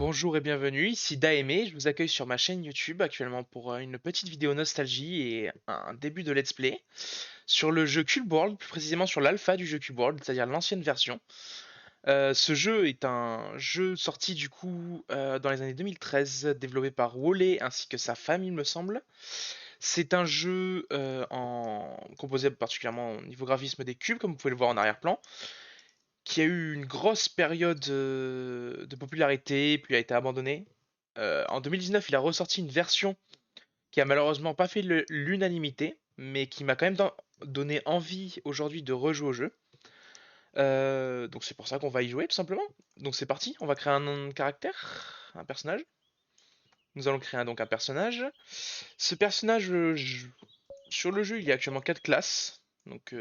Bonjour et bienvenue, ici Daemé, je vous accueille sur ma chaîne YouTube actuellement pour une petite vidéo nostalgie et un début de let's play sur le jeu Cube World, plus précisément sur l'alpha du jeu Cube World, c'est-à-dire l'ancienne version. Ce jeu est un jeu sorti du coup dans les années 2013, développé par Wole ainsi que sa femme il me semble. C'est un jeu composé particulièrement au niveau graphisme des cubes, comme vous pouvez le voir en arrière-plan, qui a eu une grosse période de popularité, puis a été abandonné. En 2019, il a ressorti une version qui a malheureusement pas fait l'unanimité, mais qui m'a quand même donné envie aujourd'hui de rejouer au jeu. Donc c'est pour ça qu'on va y jouer tout simplement. Donc c'est parti, on va créer un caractère, un personnage. Nous allons créer donc un personnage. Ce personnage, sur le jeu, il y a actuellement 4 classes. Donc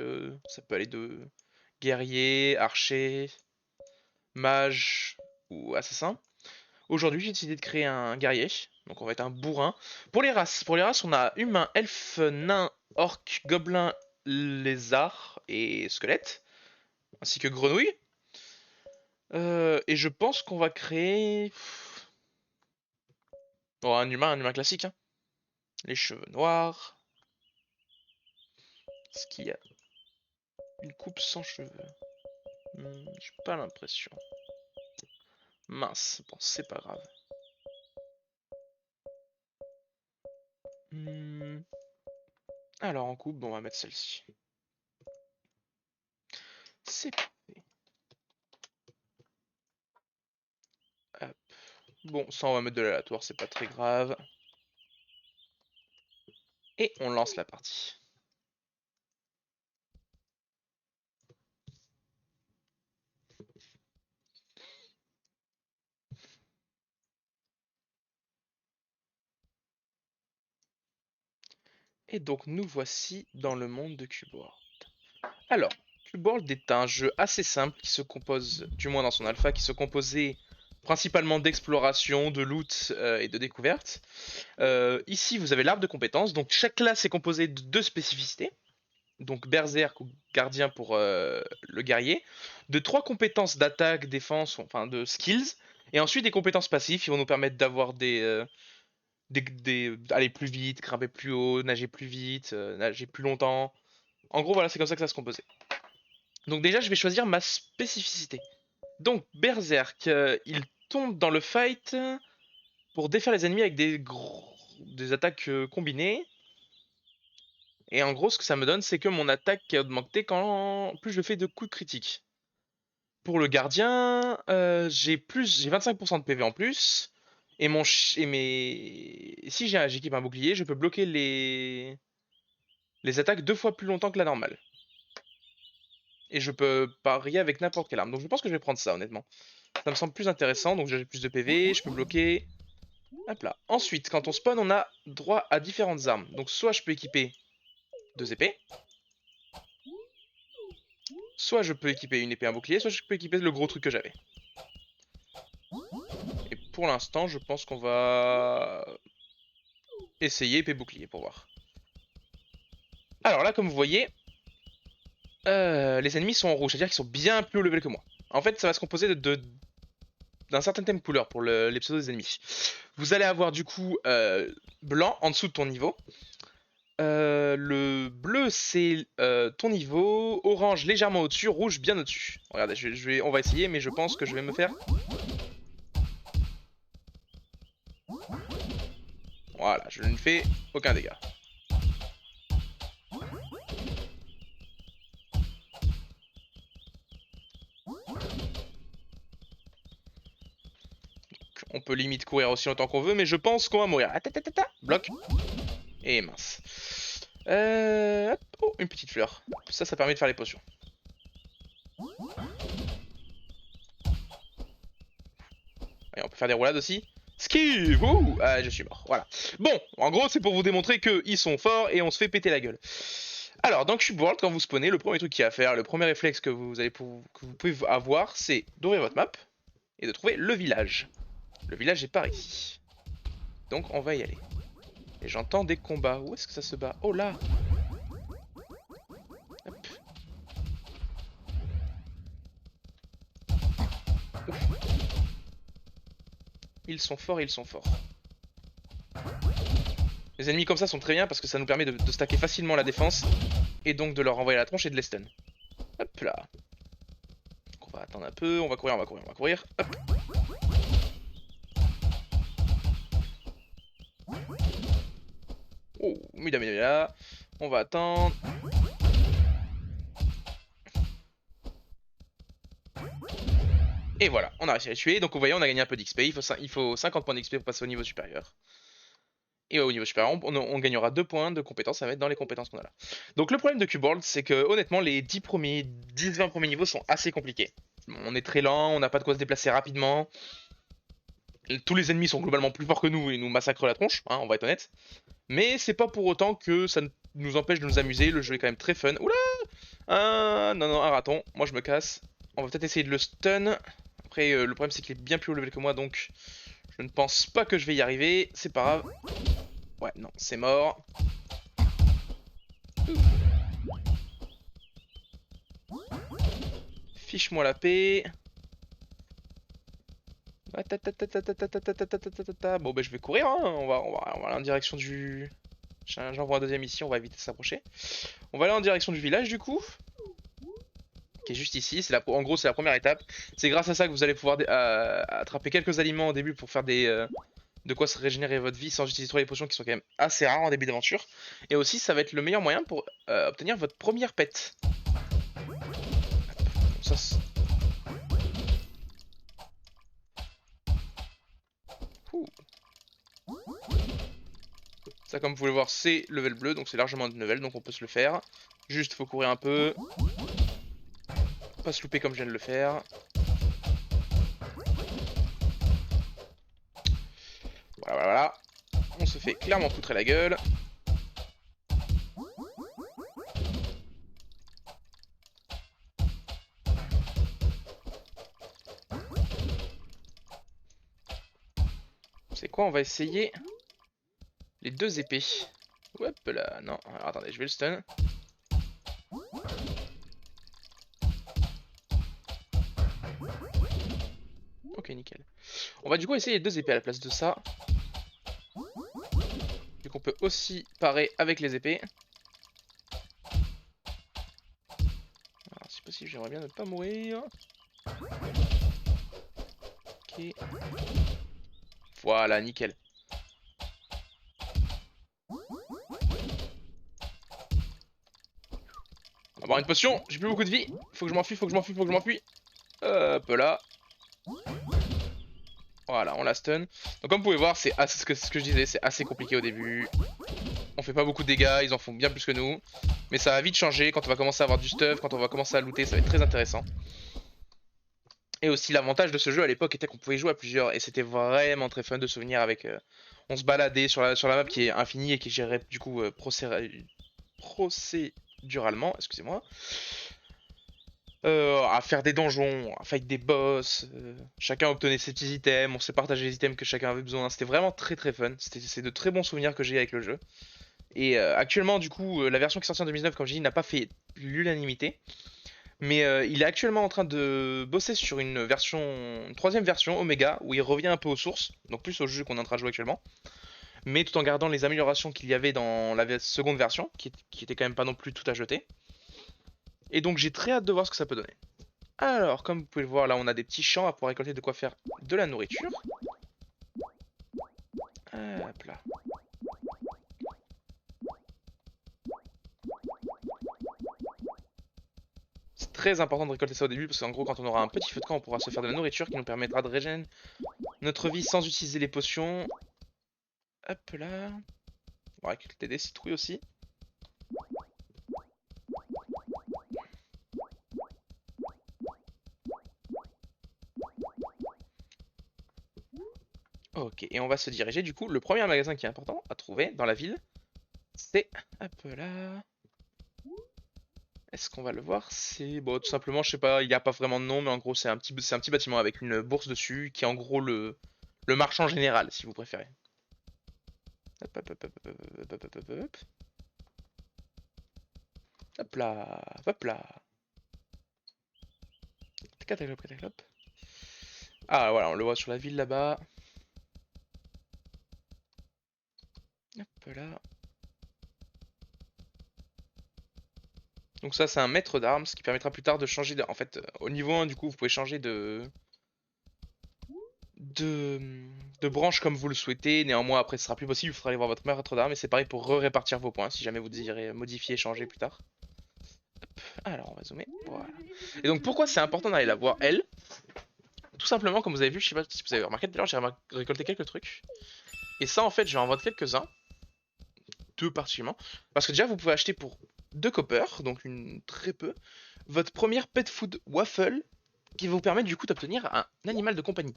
ça peut aller de guerrier, archer, mage ou assassin. Aujourd'hui, j'ai décidé de créer un guerrier. Donc, on va être un bourrin. Pour les races, on a humain, elfe, nain, orc, gobelin, lézard et squelette, ainsi que grenouille. Et je pense qu'on va créer bon, un humain classique, hein. Les cheveux noirs. Est-ce qu'il y a une coupe sans cheveux? J'ai pas l'impression. Mince, bon, c'est pas grave. Hmm, Alors, en coupe, bon, on va mettre celle-ci. C'est parfait. Hop. Bon, ça, on va mettre de l'aléatoire, c'est pas très grave. Et on lance la partie. Et donc nous voici dans le monde de Cube World. Alors, Cube World est un jeu assez simple qui se compose, du moins dans son alpha, qui se composait principalement d'exploration, de loot et de découverte. Ici, vous avez l'arbre de compétences. Donc chaque classe est composée de deux spécificités. Donc berserk ou gardien pour le guerrier, de trois compétences d'attaque, défense, enfin de skills, et ensuite des compétences passives qui vont nous permettre d'avoir aller plus vite, grimper plus haut, nager plus vite, nager plus longtemps. En gros, voilà, c'est comme ça que ça se composait. Donc déjà, je vais choisir ma spécificité. Donc berserk, il tombe dans le fight pour défaire les ennemis avec des attaques combinées. Et en gros, ce que ça me donne, c'est que mon attaque est augmentée quand plus je fais de coups critiques. Pour le gardien, j'ai 25% de PV en plus. Et si j'équipe un bouclier, je peux bloquer les attaques deux fois plus longtemps que la normale. Et je peux parier avec n'importe quelle arme. Donc je pense que je vais prendre ça, honnêtement. Ça me semble plus intéressant. Donc j'ai plus de PV, je peux bloquer. Hop là. Ensuite, quand on spawn, on a droit à différentes armes. Donc soit je peux équiper deux épées. Soit je peux équiper une épée et un bouclier. Soit je peux équiper le gros truc que j'avais. Et pour l'instant, je pense qu'on va essayer épée bouclier pour voir. Alors là, comme vous voyez, les ennemis sont en rouge, c'est-à-dire qu'ils sont bien plus haut level que moi. En fait, ça va se composer d'un certain thème couleur pour les pseudos des ennemis. Vous allez avoir du coup blanc en dessous de ton niveau. Le bleu c'est ton niveau, orange légèrement au-dessus, rouge bien au-dessus. Regardez, on va essayer, mais je pense que je vais me faire. Voilà, je ne fais aucun dégât. On peut limite courir aussi longtemps qu'on veut, mais je pense qu'on va mourir. Ah, bloc. Et mince. Oh, une petite fleur. Ça permet de faire les potions. Et on peut faire des roulades aussi. Skive. Ouh, ah, je suis mort. Voilà. Bon, en gros, c'est pour vous démontrer qu'ils sont forts et on se fait péter la gueule. Alors, dans Cube World, quand vous spawnez, le premier truc qu'il y a à faire, le premier réflexe que vous pouvez avoir, c'est d'ouvrir votre map et de trouver le village. Le village est par ici. Donc, on va y aller. Et j'entends des combats. Où est-ce que ça se bat? Oh là! Hop. Ils sont forts, ils sont forts. Les ennemis comme ça sont très bien parce que ça nous permet de stacker facilement la défense et donc de leur envoyer la tronche et de les stun. Hop là. Donc on va attendre un peu, on va courir, on va courir, on va courir. Hop. Oh, mida, mida, mida. On va attendre. Et voilà, on a réussi à les tuer. Donc vous voyez, on a gagné un peu d'XP. Il faut 50 points d'XP pour passer au niveau supérieur. Et au niveau supérieur, on gagnera 2 points de compétences à mettre dans les compétences qu'on a là. Donc le problème de Cubeworld, c'est que honnêtement, les 10-20 premiers niveaux sont assez compliqués. On est très lent, on n'a pas de quoi se déplacer rapidement. Tous les ennemis sont globalement plus forts que nous et nous massacrent la tronche, hein, on va être honnête. Mais c'est pas pour autant que ça nous empêche de nous amuser. Le jeu est quand même très fun. Oula, non, non, un raton. Moi, je me casse. On va peut-être essayer de le stun. Après, le problème, c'est qu'il est bien plus haut level que moi, donc je ne pense pas que je vais y arriver. C'est pas grave. Ouais, non, c'est mort. Fiche-moi la paix. Bon, ben, je vais courir, hein. On va aller en direction du... J'envoie un deuxième ici, on va éviter de s'approcher. On va aller en direction du village, du coup. Qui est juste ici. En gros, c'est la première étape. C'est grâce à ça que vous allez pouvoir attraper quelques aliments au début pour faire de quoi se régénérer votre vie sans utiliser trop les potions qui sont quand même assez rares en début d'aventure. Et aussi, ça va être le meilleur moyen pour obtenir votre première pet. Ça, ça, comme vous pouvez le voir, c'est level bleu, donc c'est largement de level, donc on peut se le faire. Juste, faut courir un peu. Pas se louper comme je viens de le faire. Voilà, voilà, voilà. On se fait clairement poutrer la gueule. C'est quoi, on va essayer les deux épées. Hop là, non. Alors, attendez, je vais le stun. Ok, nickel. On va du coup essayer les deux épées à la place de ça. Vu qu'on peut aussi parer avec les épées. Alors, si possible, j'aimerais bien ne pas mourir. Ok. Voilà, nickel. On va avoir une potion, j'ai plus beaucoup de vie. Faut que je m'enfuis, faut que je m'enfuis, faut que je m'enfuis. Hop là. Voilà, on la stun. Donc comme vous pouvez voir, c'est ce que je disais, c'est assez compliqué au début. On fait pas beaucoup de dégâts, ils en font bien plus que nous. Mais ça va vite changer quand on va commencer à avoir du stuff, quand on va commencer à looter, ça va être très intéressant. Et aussi l'avantage de ce jeu à l'époque était qu'on pouvait jouer à plusieurs et c'était vraiment très fun de souvenir avec... on se baladait sur la map qui est infinie et qui est gérée du coup procéduralement, excusez-moi. À faire des donjons, à fight des boss, chacun obtenait ses petits items, on s'est partagé les items que chacun avait besoin, c'était vraiment très très fun, c'est de très bons souvenirs que j'ai avec le jeu. Et actuellement du coup la version qui est sortie en 2019 comme je dis n'a pas fait l'unanimité, mais il est actuellement en train de bosser sur une troisième version Omega où il revient un peu aux sources, donc plus au jeu qu'on est en train de jouer actuellement, mais tout en gardant les améliorations qu'il y avait dans la seconde version qui était quand même pas non plus tout à jeter. Et donc j'ai très hâte de voir ce que ça peut donner. Alors, comme vous pouvez le voir, là on a des petits champs à pouvoir récolter de quoi faire de la nourriture. Hop là. C'est très important de récolter ça au début parce qu'en gros quand on aura un petit feu de camp on pourra se faire de la nourriture qui nous permettra de régénérer notre vie sans utiliser les potions. Hop là. On va récolter des citrouilles aussi. Ok, et on va se diriger du coup. Le premier magasin qui est important à trouver dans la ville, c'est... Hop là... Est-ce qu'on va le voir? C'est... Bon, tout simplement, je sais pas, il n'y a pas vraiment de nom, mais en gros c'est c'est un petit bâtiment avec une bourse dessus, qui est en gros le marchand général, si vous préférez. Hop, hop, hop, hop, hop, hop, hop, hop, hop, hop. Hop là, hop là. Catalogue, catalogue. Ah voilà, on le voit sur la ville là-bas. Hop là. Donc ça c'est un maître d'armes, ce qui permettra plus tard de changer de... En fait, au niveau 1 du coup vous pouvez changer de, de branche comme vous le souhaitez. Néanmoins après ce sera plus possible, il faudra aller voir votre maître d'armes et c'est pareil pour répartir vos points si jamais vous désirez modifier, changer plus tard. Hop. Alors on va zoomer, voilà. Et donc pourquoi c'est important d'aller la voir elle? Tout simplement comme vous avez vu, je sais pas si vous avez remarqué tout à l'heure, j'ai récolté quelques trucs. Et ça en fait je vais en vendre quelques-uns, deux particulièrement. Parce que déjà vous pouvez acheter pour 2 copper, donc une très peu, votre première pet food waffle qui va vous permettre du coup d'obtenir un animal de compagnie.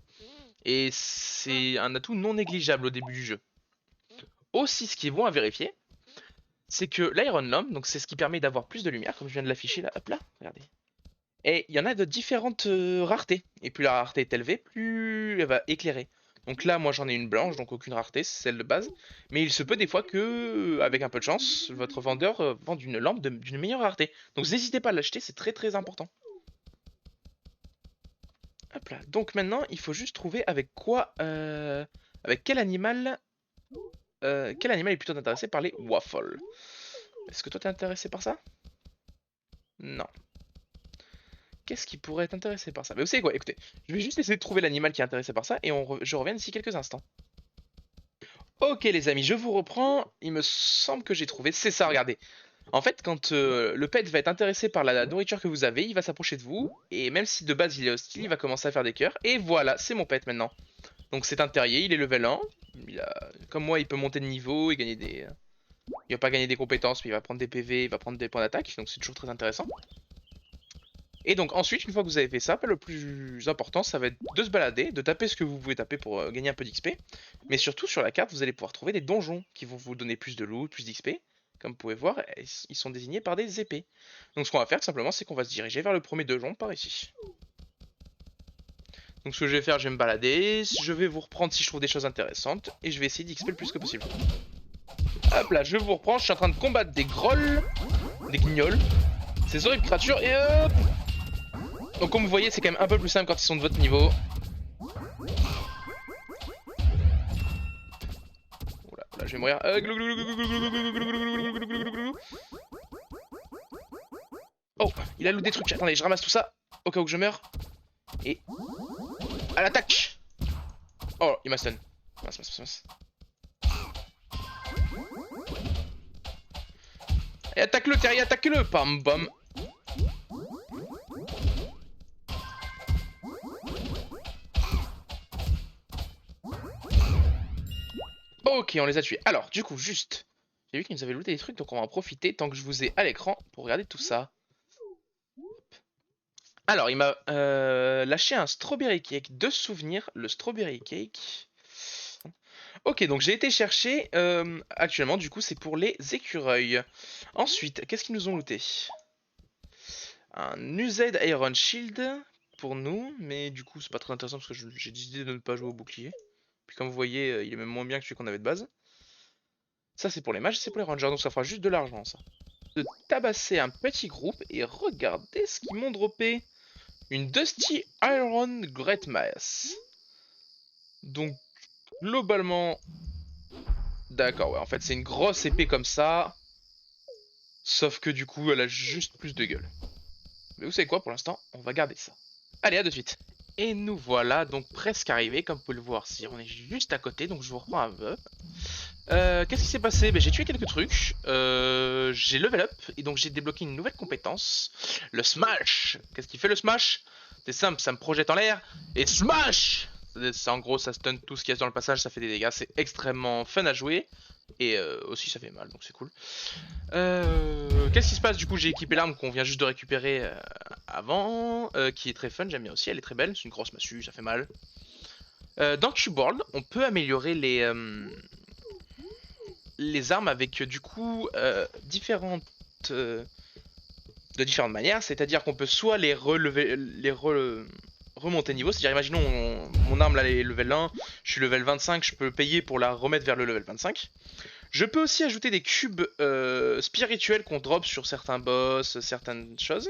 Et c'est un atout non négligeable au début du jeu. Aussi, ce qui est bon à vérifier, c'est que l'Iron Lamp, donc c'est ce qui permet d'avoir plus de lumière, comme je viens de l'afficher là, hop là, regardez. Et il y en a de différentes raretés. Et plus la rareté est élevée, plus elle va éclairer. Donc là, moi j'en ai une blanche, donc aucune rareté, c'est celle de base. Mais il se peut des fois que, avec un peu de chance, votre vendeur vende une lampe d'une meilleure rareté. Donc n'hésitez pas à l'acheter, c'est très très important. Hop là. Donc maintenant, il faut juste trouver avec quoi, avec quel animal est plutôt intéressé par les waffles. Est-ce que toi t'es intéressé par ça? Non. Qu'est-ce qui pourrait être intéressé par ça? Mais vous savez quoi, écoutez, je vais juste essayer de trouver l'animal qui est intéressé par ça et je reviens d'ici quelques instants. Ok les amis, je vous reprends. Il me semble que j'ai trouvé. C'est ça, regardez. En fait, quand le pet va être intéressé par la nourriture que vous avez, il va s'approcher de vous. Et même si de base il est hostile, il va commencer à faire des cœurs. Et voilà, c'est mon pet maintenant. Donc c'est un terrier, il est level 1. Comme moi, il peut monter de niveau et gagner des... Il va pas gagner des compétences, mais il va prendre des PV, il va prendre des points d'attaque. Donc c'est toujours très intéressant. Et donc ensuite, une fois que vous avez fait ça, le plus important, ça va être de se balader, de taper ce que vous pouvez taper pour gagner un peu d'XP. Mais surtout, sur la carte, vous allez pouvoir trouver des donjons qui vont vous donner plus de loot, plus d'XP. Comme vous pouvez voir, ils sont désignés par des épées. Donc ce qu'on va faire, tout simplement, c'est qu'on va se diriger vers le premier donjon par ici. Donc ce que je vais faire, je vais me balader, je vais vous reprendre si je trouve des choses intéressantes, et je vais essayer d'XP le plus que possible. Hop là, je vous reprends, je suis en train de combattre des grolls, des guignols, ces horribles créatures, et hop. Donc comme vous voyez, c'est quand même un peu plus simple quand ils sont de votre niveau. Oula, là je vais mourir. Oh, il a loot des trucs. Attendez, je ramasse tout ça au cas où que je meurs. Et à l'attaque. Oh, il m'a stun. Mince, mince, mince. Et attaque-le, Terry, attaque-le. Pam, bam. Ok, on les a tués. Alors, du coup, juste, j'ai vu qu'ils nous avaient looté des trucs, donc on va en profiter tant que je vous ai à l'écran pour regarder tout ça. Alors, il m'a lâché un strawberry cake. Deux souvenirs, le strawberry cake. Ok, donc j'ai été chercher. Actuellement, du coup, c'est pour les écureuils. Ensuite, qu'est-ce qu'ils nous ont looté? Un Used Iron Shield pour nous, mais du coup, c'est pas très intéressant parce que j'ai décidé de ne pas jouer au bouclier. Puis comme vous voyez, il est même moins bien que celui qu'on avait de base. Ça, c'est pour les mages, c'est pour les rangers, donc ça fera juste de l'argent, ça. De tabasser un petit groupe et regardez ce qu'ils m'ont droppé. Une Dusty Iron Great Mass. Donc, globalement... D'accord, ouais, en fait, c'est une grosse épée comme ça. Sauf que du coup, elle a juste plus de gueule. Mais vous savez quoi, pour l'instant, on va garder ça. Allez, à de suite. Et nous voilà donc presque arrivés, comme vous pouvez le voir si on est juste à côté, donc je vous reprends un peu. Qu'est-ce qui s'est passé? J'ai tué quelques trucs, j'ai level up, et donc j'ai débloqué une nouvelle compétence, le smash. Qu'est-ce qui fait le smash? C'est simple, ça me projette en l'air, et smash. En gros, ça stun tout ce qu'il y a dans le passage, ça fait des dégâts, c'est extrêmement fun à jouer, et aussi ça fait mal, donc c'est cool. Qu'est-ce qui se passe? Du coup, j'ai équipé l'arme qu'on vient juste de récupérer avant, qui est très fun, j'aime bien aussi, elle est très belle, c'est une grosse massue, ça fait mal. Dans Cube World, on peut améliorer les armes avec du coup de différentes manières, c'est-à-dire qu'on peut soit les relever, remonter niveau, c'est-à-dire imaginons mon arme là elle est level 1, je suis level 25, je peux payer pour la remettre vers le level 25. Je peux aussi ajouter des cubes spirituels qu'on drop sur certains boss, certaines choses.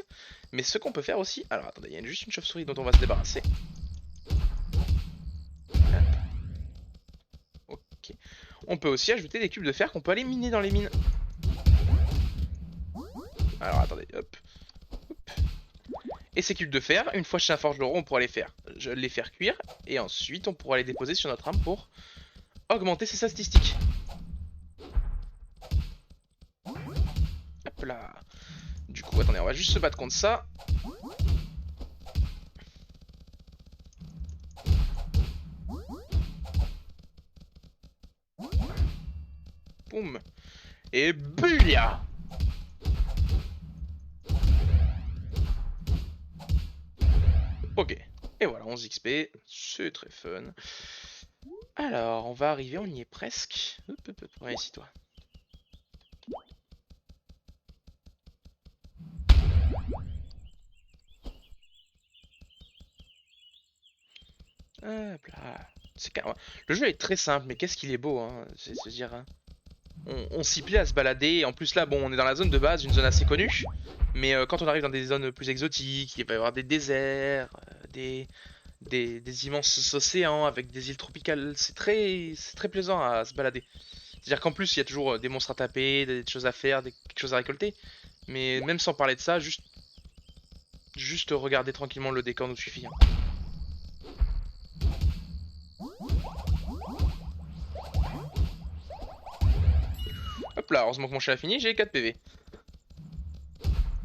Mais ce qu'on peut faire aussi... Alors attendez, il y a juste une chauve-souris dont on va se débarrasser. Ok. on peut aussi ajouter des cubes de fer qu'on peut aller miner dans les mines. Alors attendez, hop. Et ces cubes de fer, une fois chez un forgeron, on pourra les faire cuire. Et ensuite, on pourra les déposer sur notre arme pour augmenter ses statistiques. Hop là. Du coup, attendez, on va juste se battre contre ça. Boum. Et bulia. Ok. Et voilà, 11 XP. C'est très fun. Alors, on va arriver, on y est presque. Hop, hop, hop. Ouais, ici, toi. Hop là. Le jeu est très simple, mais qu'est-ce qu'il est beau, hein. C'est se dire, hein. On s'y plaît à se balader. En plus, là, bon, on est dans la zone de base, une zone assez connue. Mais quand on arrive dans des zones plus exotiques, il va y avoir des déserts, des immenses océans avec des îles tropicales. C'est très plaisant à se balader. C'est-à-dire qu'en plus, il y a toujours des monstres à taper, des choses à faire, quelque chose à récolter. Mais même sans parler de ça, juste regarder tranquillement le décor nous suffit, hein. Hop là, heureusement que mon chat a fini, j'ai 4 PV.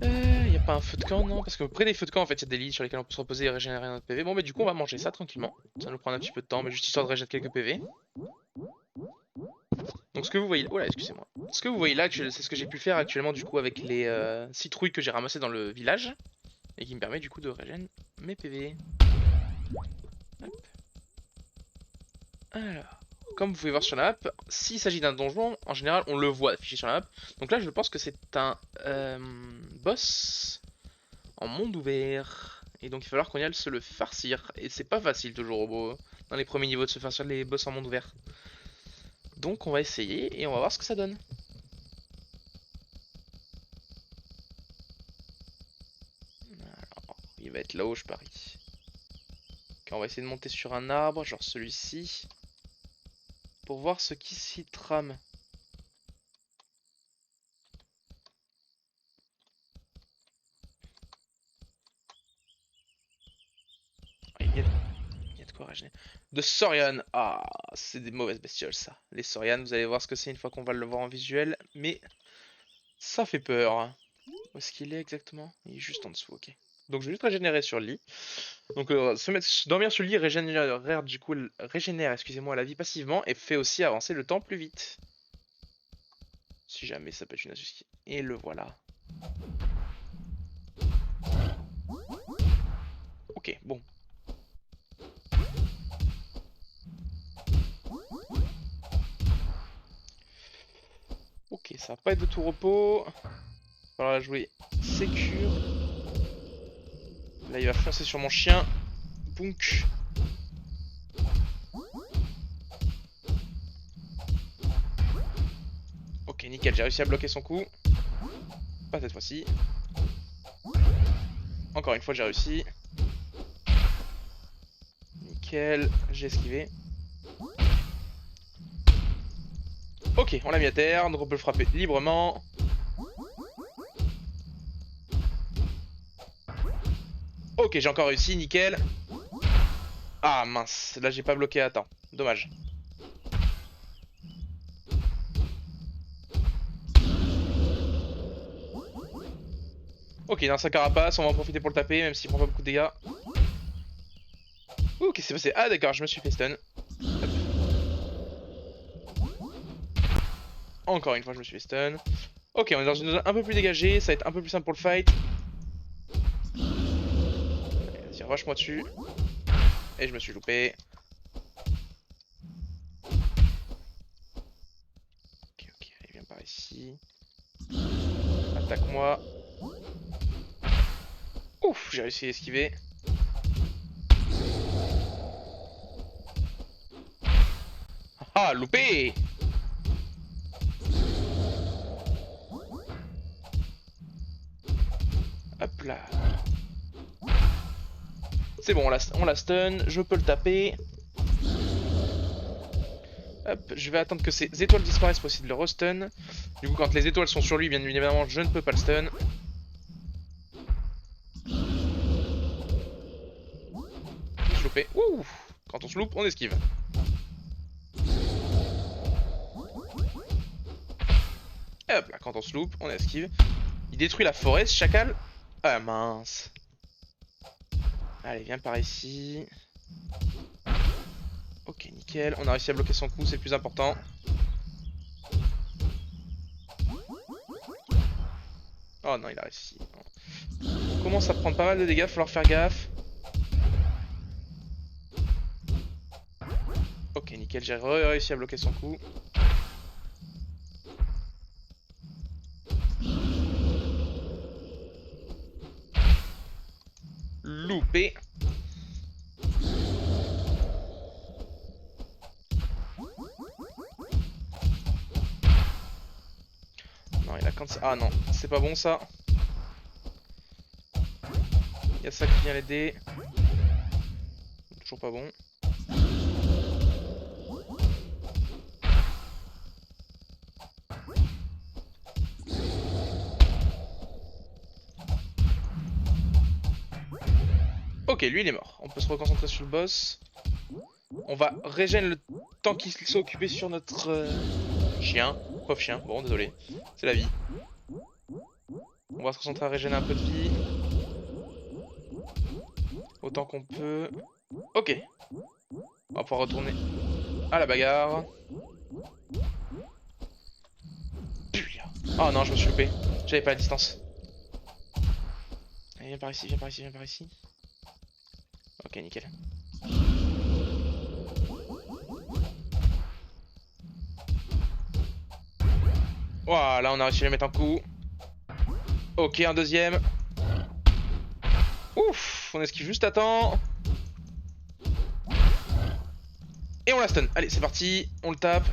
Y a pas un feu de camp, non? Parce que près des feux de camp, en fait, il y a des lits sur lesquels on peut se reposer et régénérer notre PV. Bon, mais du coup, on va manger ça tranquillement. Ça nous prend un petit peu de temps, mais juste histoire de régénérer quelques PV. Donc, ce que vous voyez... Oh là, excusez-moi. Ce que vous voyez là, c'est ce que j'ai pu faire actuellement, du coup, avec les citrouilles que j'ai ramassées dans le village. Et qui me permet, du coup, de régénérer mes PV. Hop. Alors... Comme vous pouvez voir sur la map, s'il s'agit d'un donjon, en général on le voit affiché sur la map. Donc là je pense que c'est un boss en monde ouvert. Et donc il va falloir qu'on y aille se le farcir. Et c'est pas facile toujours dans les premiers niveaux de se farcir les boss en monde ouvert. Donc on va essayer et on va voir ce que ça donne. Alors, il va être là-haut je parie. Ok, on va essayer de monter sur un arbre, genre celui-ci. Pour voir ce qui s'y trame. Il y a de quoi régénérer. De Saurian. Ah, c'est des mauvaises bestioles ça. Les Saurian, vous allez voir ce que c'est une fois qu'on va le voir en visuel. Mais ça fait peur. Où est-ce qu'il est exactement? Il est juste en dessous, ok. Donc je vais juste régénérer sur le lit. Donc dormir sur le lit régénère, excusez-moi, la vie passivement et fait aussi avancer le temps plus vite. Si jamais ça peut être une astuce. Et le voilà. Ok, bon. Ok, ça va pas être de tout repos. Il va falloir la jouer sécure. Là, il va foncer sur mon chien. Bounk. Ok, nickel, j'ai réussi à bloquer son coup. Pas cette fois-ci. Encore une fois, j'ai réussi. Nickel, j'ai esquivé. Ok, on l'a mis à terre, donc on peut le frapper librement. Ok, j'ai encore réussi, nickel. Ah mince, là j'ai pas bloqué à temps. Dommage. Ok, dans sa carapace, on va en profiter pour le taper, même s'il prend pas beaucoup de dégâts. Ouh, qu'est-ce qui s'est passé? Ah d'accord, je me suis fait stun. Hop. Encore une fois, je me suis fait stun. Ok, on est dans une zone un peu plus dégagée, ça va être un peu plus simple pour le fight. Vas-y, rush-moi dessus. Et je me suis loupé. Ok, ok, allez, viens par ici. Attaque-moi. Ouf, j'ai réussi à esquiver. Ah, loupé! Hop là. C'est bon, on l'a stun, je peux le taper. Hop, je vais attendre que ces étoiles disparaissent pour essayer de le restun. Du coup, quand les étoiles sont sur lui, bien évidemment, je ne peux pas le stun. Je loupé. Ouh! Quand on se loupe, on esquive. Et hop là, quand on se loupe, on esquive. Il détruit la forêt, ce chacal. Ah mince. Allez, viens par ici. Ok, nickel. On a réussi à bloquer son coup, c'est le plus important. Oh non, il a réussi. On commence à prendre pas mal de dégâts, falloir faire gaffe. Ok, nickel, j'ai réussi à bloquer son coup. Loupé. Non, il a quand... Ah non, c'est pas bon ça. Il y a ça qui vient l'aider. Toujours pas bon. Ok, lui il est mort. On peut se reconcentrer sur le boss. On va régénérer le temps qu'il soit occupé sur notre chien. Pauvre chien, bon désolé. C'est la vie. On va se concentrer à régénérer un peu de vie. Autant qu'on peut. Ok. On va pouvoir retourner à la bagarre. Oh non, je me suis loupé. J'avais pas la distance. Allez, viens par ici, viens par ici, viens par ici. Ok, nickel. Voilà, on a réussi à lui mettre un coup. Ok, un deuxième. Ouf, on esquive juste à temps. Et on la stun. Allez, c'est parti. On le tape.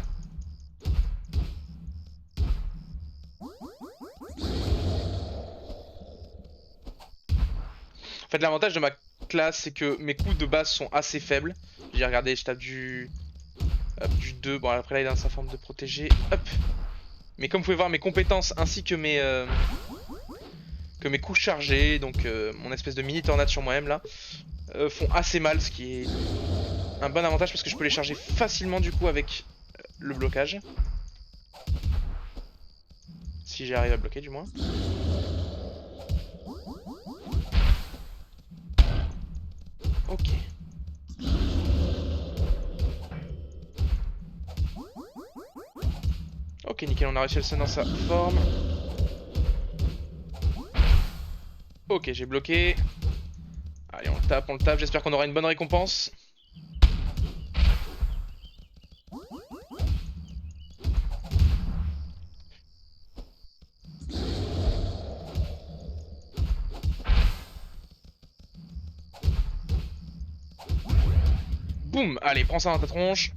En fait, l'avantage de ma classe, c'est que mes coups de base sont assez faibles. J'ai regardé, je tape du 2. Bon, après là, il est dans sa forme de protégé. Hop. Mais comme vous pouvez voir, mes compétences ainsi que mes coups chargés, donc mon espèce de mini tornade sur moi-même là, font assez mal, ce qui est un bon avantage parce que je peux les charger facilement du coup avec le blocage. Si j'arrive à bloquer du moins. Ok. Ok, nickel, on a réussi à le stun dans sa forme. Ok, j'ai bloqué. Allez, on le tape, j'espère qu'on aura une bonne récompense. Boum, allez, prends ça dans ta tronche.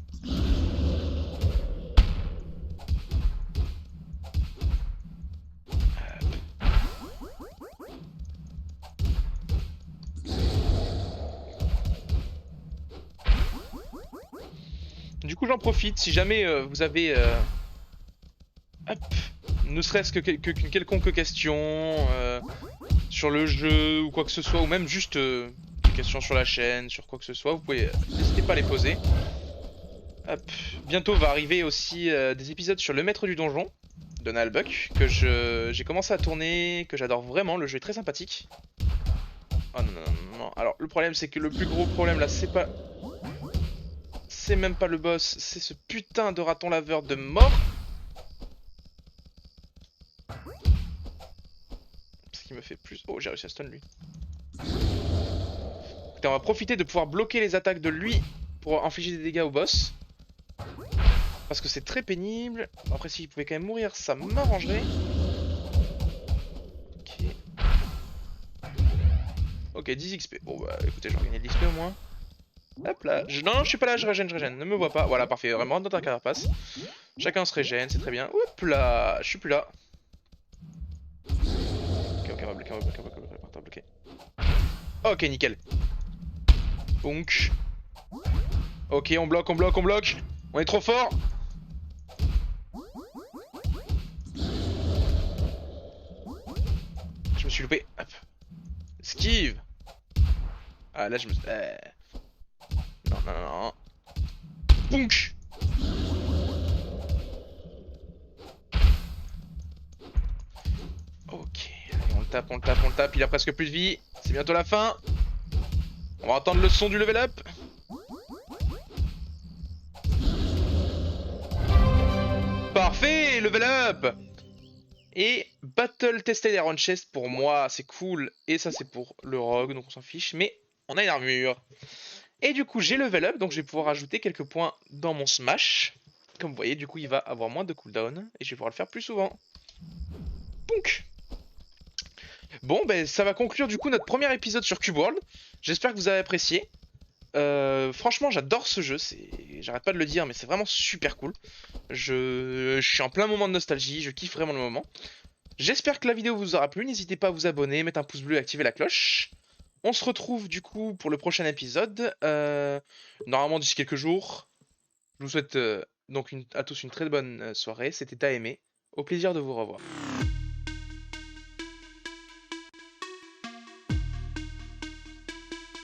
Du coup, j'en profite, si jamais vous avez hop, ne serait-ce qu'une quelconque question sur le jeu ou quoi que ce soit, ou même juste des questions sur la chaîne, sur quoi que ce soit, vous pouvez n'hésitez pas à les poser. Hop. Bientôt va arriver aussi des épisodes sur le maître du donjon de Nalbuck que j'ai commencé à tourner, que j'adore vraiment, le jeu est très sympathique. Oh non, non, non, non. Alors le problème c'est que le plus gros problème là c'est même pas le boss, c'est ce putain de raton laveur de mort. Ce qui me fait plus... Oh, j'ai réussi à stun lui. Écoutez, on va profiter de pouvoir bloquer les attaques de lui pour infliger des dégâts au boss. Parce que c'est très pénible. Après, s'il pouvait quand même mourir, ça m'arrangerait. Ok. Ok, 10 XP. Bon, bah écoutez, j'ai gagné de l'XP au moins. Hop là. Non, je suis pas là, je régène, je régène. Ne me vois pas. Voilà, parfait. Vraiment, dans ta carapace. Chacun se régène, c'est très bien. Hop là. Je suis plus là. Ok, ok, on va bloquer, on va bloquer, on va bloquer, on va bloquer. Ok, nickel. Donc. Ok, on bloque, on bloque, on bloque. On est trop fort. Je me suis loupé. Hop. Esquive. Ah là je me... Non, non, non, non. Punk. Ok. Allez, on le tape, on le tape, on le tape. Il a presque plus de vie. C'est bientôt la fin. On va entendre le son du level up. Parfait, level up. Et Battle Tested Iron Chest pour moi, c'est cool. Et ça, c'est pour le Rogue, donc on s'en fiche. Mais on a une armure. Et du coup, j'ai level up, donc je vais pouvoir ajouter quelques points dans mon Smash. Comme vous voyez, du coup, il va avoir moins de cooldown. Et je vais pouvoir le faire plus souvent. Punk. Bon, ben ça va conclure du coup notre premier épisode sur Cube World. J'espère que vous avez apprécié. Franchement, j'adore ce jeu. J'arrête pas de le dire, mais c'est vraiment super cool. Je suis en plein moment de nostalgie. Je kiffe vraiment le moment. J'espère que la vidéo vous aura plu. N'hésitez pas à vous abonner, mettre un pouce bleu et activer la cloche. On se retrouve du coup pour le prochain épisode. Normalement d'ici quelques jours. Je vous souhaite donc à tous une très bonne soirée. C'était Taemé. Au plaisir de vous revoir.